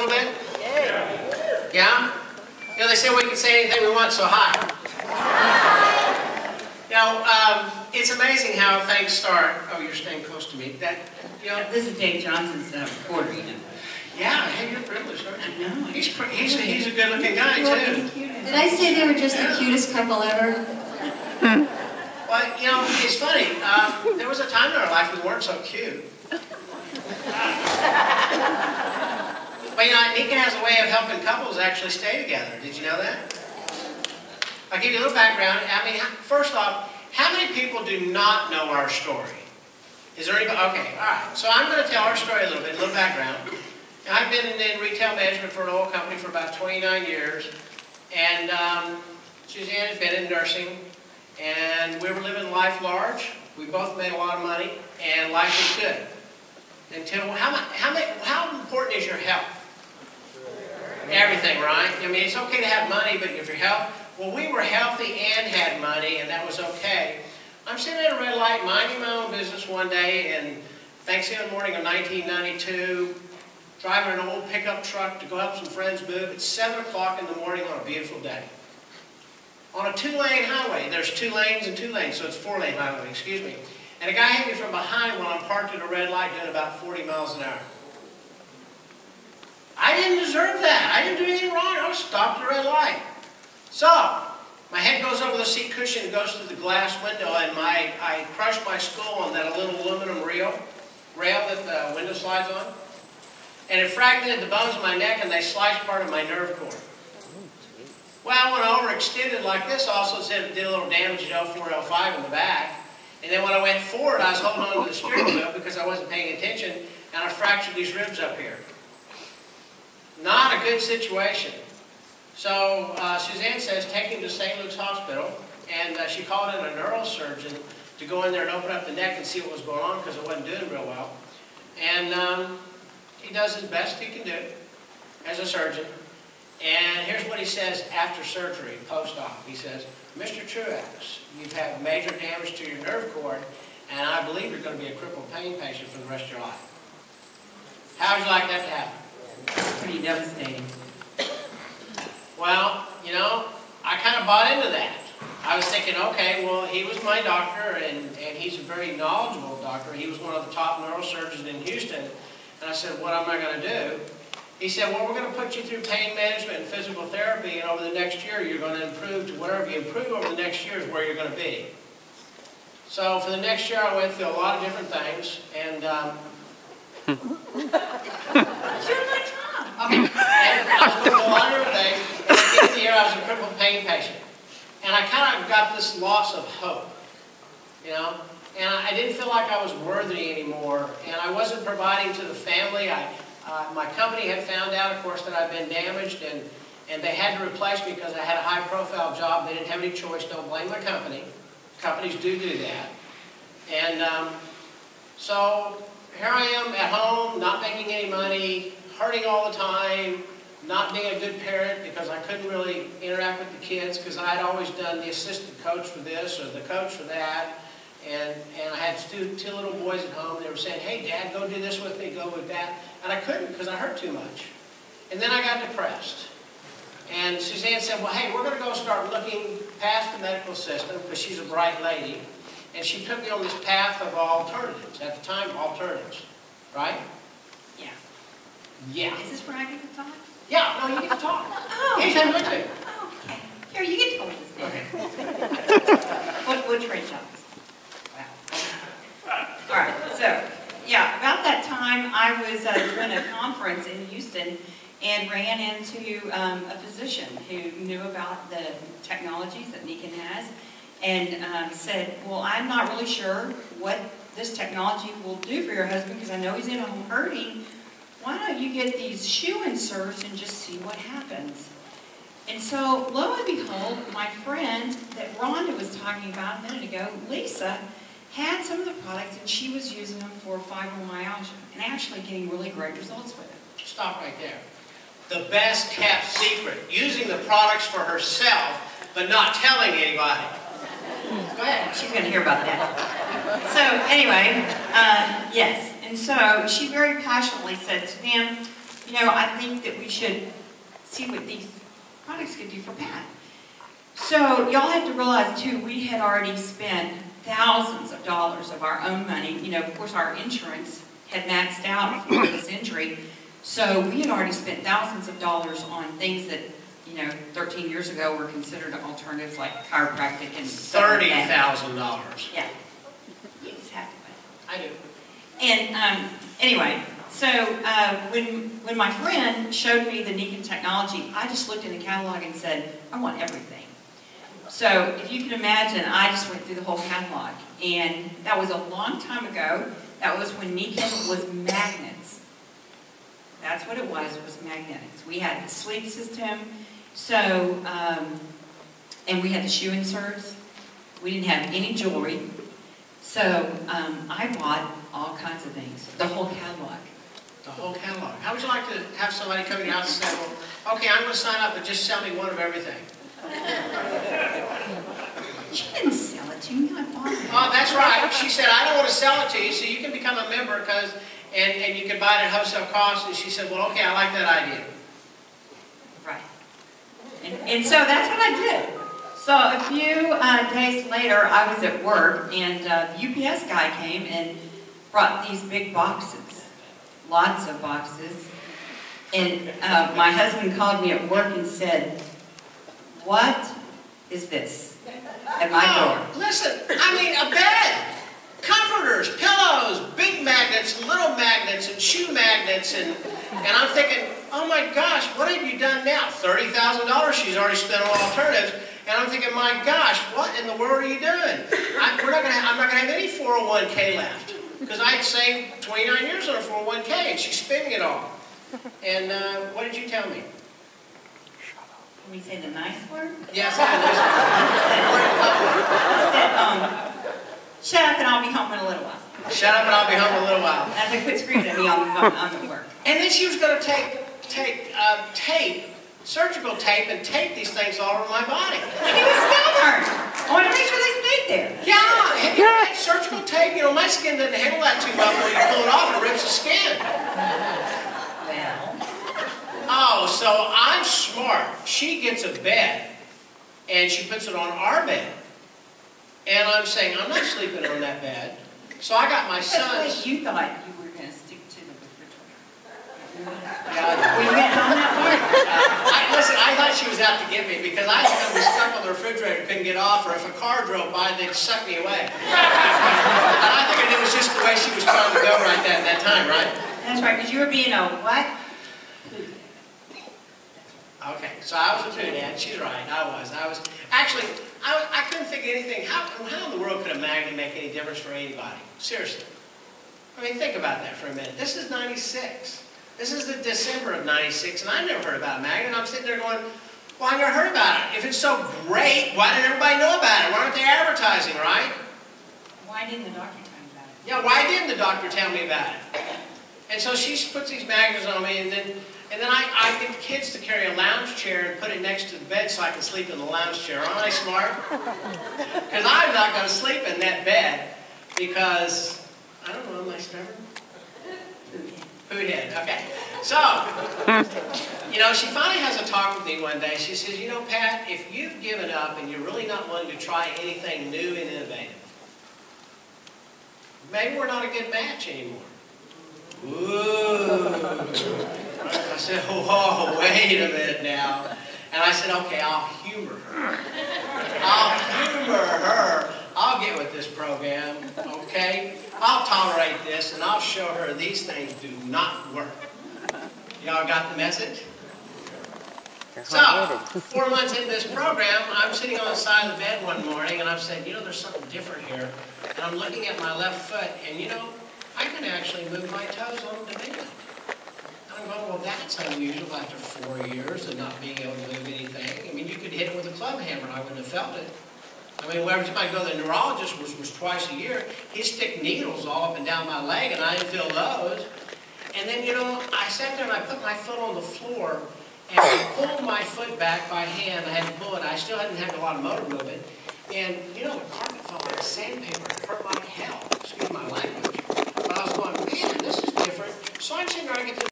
little bit? Yeah? You know, they say we can say anything we want, so hi. You know, it's amazing how things start. Oh, you're staying close to me. That, you know, this is Dave Johnson's recorder, you know. Yeah, hey, you're privileged, aren't you? No, he's a good-looking guy, too. Did I say they were just the cutest couple ever? Well, you know, it's funny. There was a time in our life we weren't so cute. But, you know, Nikka has a way of helping couples actually stay together. Did you know that? I'll give you a little background. I mean, first off, how many people do not know our story? Is there anybody? Okay, all right. So I'm going to tell our story a little background. I've been in retail management for an oil company for about 29 years, and Suzanne has been in nursing, and we were living life large. We both made a lot of money, and life was good. Until, how important is your health? Everything, right? I mean, it's okay to have money, but if your health, well, we were healthy and had money, and that was okay. I'm sitting at a red light, minding my own business one day, and Thanksgiving morning of 1992, driving an old pickup truck to go help some friends move. It's 7 o'clock in the morning on a beautiful day. On a 2-lane highway, there's 2 lanes and 2 lanes, so it's 4-lane highway, excuse me. And a guy hit me from behind when I'm parked at a red light doing about 40 miles an hour. I didn't deserve that. I didn't do anything wrong. I was stopped at a red light. So, my head goes over the seat cushion and goes through the glass window, and I crushed my skull on that little aluminum rail that the window slides on. And it fragmented the bones of my neck, and they sliced part of my nerve cord. Well, when I overextended like this, also did a little damage to L4, L5 in the back. And then when I went forward, I was holding on to the steering wheel because I wasn't paying attention, and I fractured these ribs up here. Not a good situation. So Suzanne says, take him to St. Luke's Hospital, and she called in a neurosurgeon to go in there and open up the neck and see what was going on because it wasn't doing real well. And he does his best he can do as a surgeon. And here's what he says after surgery, post-op. He says, Mr. Truax, you've had major damage to your nerve cord, and I believe you're going to be a crippled pain patient for the rest of your life. How would you like that to happen? Pretty devastating. Well, you know, I kind of bought into that. I was thinking, okay, well, he was my doctor, and he's a very knowledgeable doctor. He was one of the top neurosurgeons in Houston. And I said, what am I going to do? He said, well, we're going to put you through pain management and physical therapy, and over the next year, you're going to improve to whatever you improve over the next year is where you're going to be. So for the next year, I went through a lot of different things, and It's your my job. and I was going through a lot of different things, and at the end of the year, I was a crippled pain patient. And I kind of got this loss of hope, you know, and I didn't feel like I was worthy anymore, and I wasn't providing to the family. My company had found out, of course, that I'd been damaged, and they had to replace me because I had a high-profile job. They didn't have any choice. Don't blame my company. Companies do that. And so here I am at home, not making any money, hurting all the time, not being a good parent because I couldn't really interact with the kids because I had always done the assistant coach for this or the coach for that. And I had two little boys at home. They were saying, hey, Dad, go do this with me, go with that. And I couldn't because I hurt too much. And then I got depressed. And Suzanne said, well, hey, we're going to go start looking past the medical system because she's a bright lady. And she took me on this path of alternatives. At the time, alternatives. Right? Yeah. Yeah. Is this where I get to talk? Yeah, no, you get to talk. Oh. Anytime you to. Oh, okay. Here, you get to hold this down. What trade jobs? Wow. All right, so, yeah, about that time, I was doing a conference in Houston and ran into a physician who knew about the technologies that NIKKEN has and said, well, I'm not really sure what this technology will do for your husband because I know he's in home hurting. Why don't you get these shoe inserts and just see what happens? And so, lo and behold, my friend that Rhonda was talking about a minute ago, Lisa, had some of the products and she was using them for fibromyalgia and actually getting really great results with it. Stop right there. The best kept secret. Using the products for herself, but not telling anybody. Go ahead. She's going to hear about that. So anyway, yes. And so she very passionately said, Suzanne, you know, I think that we should see what these products could do for Pat. So y'all have to realize too, we had already spent thousands of dollars of our own money. You know, of course our insurance had maxed out for this injury. So we had already spent thousands of dollars on things that, you know, 13 years ago were considered alternatives like chiropractic and stuff like that. $30,000. Yeah. You just have to pay. I do. And anyway, so when my friend showed me the NIKKEN technology, I just looked in the catalog and said, I want everything. So if you can imagine, I just went through the whole catalog. And that was a long time ago. That was when NIKKEN was magnets. That's what it was magnetics. We had the sleep system, so, and we had the shoe inserts. We didn't have any jewelry. So I bought all kinds of things, the whole catalog. The whole catalog. How would you like to have somebody coming out and say, well, okay, I'm going to sign up, but just sell me one of everything? She didn't sell it to me, I bought it. Oh, that's right. She said, I don't want to sell it to you, so you can become a member because, and you can buy it at wholesale cost. And she said, well, okay, I like that idea. Right. And so that's what I did. So a few days later, I was at work, and the UPS guy came and brought these big boxes, lots of boxes. And my husband called me at work and said, what is this at my door? Listen, I mean, a bed, comforters, pillows, big magnets, little magnets, and shoe magnets, and I'm thinking, oh my gosh, what have you done now? $30,000 she's already spent on alternatives, and I'm thinking, my gosh, what in the world are you doing? I'm not going to have any 401k left, because I'd saved 29 years on a 401k, and she's spending it all. And what did you tell me? Can we say the nice word? Yes, I said, shut up and I'll be home in a little while. Shut up and I'll be home in a little while. As I quit screaming at me on the work. And then she was going to take tape, surgical tape, and tape these things all over my body. She was stubborn. I want to make sure they stayed there. Yeah, have you ever had surgical tape? You know, my skin doesn't handle that too well. When you pull it off, it rips the skin. Well. Oh, so I'm smart. She gets a bed, and she puts it on our bed. And I'm saying, I'm not sleeping on that bed. So I got my son's. That's what you thought you were going to stick to the refrigerator. Yeah. Were you going to tell them that part? Listen, I thought she was out to get me because I was going to be stuck on the refrigerator, couldn't get off, or if a car drove by, they'd suck me away. And I figured it was just the way she was trying to go right at that time, right? That's right, because you were being a what? Okay, so I was a Trinidad. She's right. I was. Actually, I couldn't think of anything. How in the world could a magnet make any difference for anybody? Seriously. I mean, think about that for a minute. This is 96. This is the December of 96, and I never heard about a magnet. I'm sitting there going, well, I never heard about it. If it's so great, why didn't everybody know about it? Why aren't they advertising, right? Why didn't the doctor tell me about it? Yeah, why didn't the doctor tell me about it? And so she puts these magnets on me, and then I get the kids to carry a lounge chair and put it next to the bed so I can sleep in the lounge chair. Aren't I smart? Because I'm not going to sleep in that bed because, I don't know, am I stubborn? Food head, okay. So, you know, she finally has a talk with me one day. She says, you know, Pat, if you've given up and you're really not wanting to try anything new and innovative, maybe we're not a good match anymore. Ooh. I said, oh, wait a minute now. And I said, okay, I'll humor her. I'll get with this program, okay? I'll tolerate this, and I'll show her these things do not work. Y'all got the message? So, 4 months into this program, I'm sitting on the side of the bed one morning, and I'm saying, you know, there's something different here. And I'm looking at my left foot, and you know, I can actually move my toes on the bed. I'm going, well, that's unusual after 4 years of not being able to move anything. I mean, you could hit it with a club hammer, and I wouldn't have felt it. I mean, every time I go to the neurologist, which was twice a year, he'd stick needles all up and down my leg, and I didn't feel those. And then, you know, I sat there and I put my foot on the floor, and I pulled my foot back by hand. I had to pull it. I still hadn't had a lot of motor movement. And, you know, the carpet felt like sandpaper. It hurt like hell. Excuse my language. But I was going, man, this is different. So I'm sitting there, I get to